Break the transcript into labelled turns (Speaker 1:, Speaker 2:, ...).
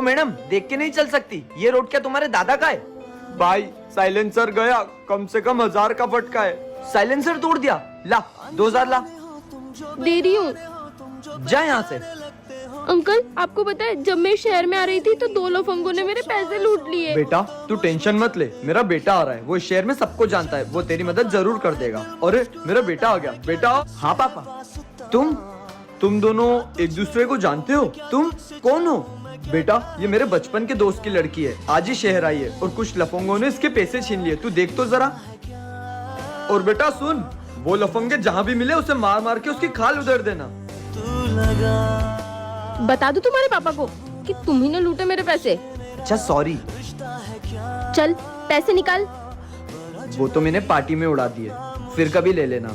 Speaker 1: Madam, देख के नहीं चल सकती। ये रोड क्या तुम्हारे दादा का है?
Speaker 2: भाई साइलेंसर गया, कम से कम 1000 का फटका है।
Speaker 1: साइलेंसर तोड़ दिया? ला 2000 ला।
Speaker 3: दे रही हूँ।
Speaker 1: जा यहाँ से।
Speaker 3: अंकल, आपको पता है जब मैं शहर में आ रही थी तो 2 लफंगों ने मेरे पैसे लूट लिए।
Speaker 2: बेटा तू टेंशन मत ले, मेरा बेटा आ रहा है, वो इस शहर में सबको जानता है, वो तेरी मदद जरूर कर देगा। अरे मेरा बेटा आ गया। बेटा।
Speaker 1: हाँ पापा।
Speaker 2: तुम दोनों एक दूसरे को जानते हो?
Speaker 1: तुम कौन हो?
Speaker 2: बेटा ये मेरे बचपन के दोस्त की लड़की है, आज ही शहर आई है और कुछ लफंगों ने इसके पैसे छीन लिए। तू देख तो जरा। और बेटा सुन, वो लफंगे जहाँ भी मिले उसे मार मार के उसकी खाल उधेड़ देना।
Speaker 3: बता दो तुम्हारे पापा को कि तुम ही ने लूटे मेरे पैसे।
Speaker 1: अच्छा सॉरी।
Speaker 3: चल पैसे निकाल।
Speaker 2: वो तो मैंने पार्टी में उड़ा दिए, फिर कभी ले लेना।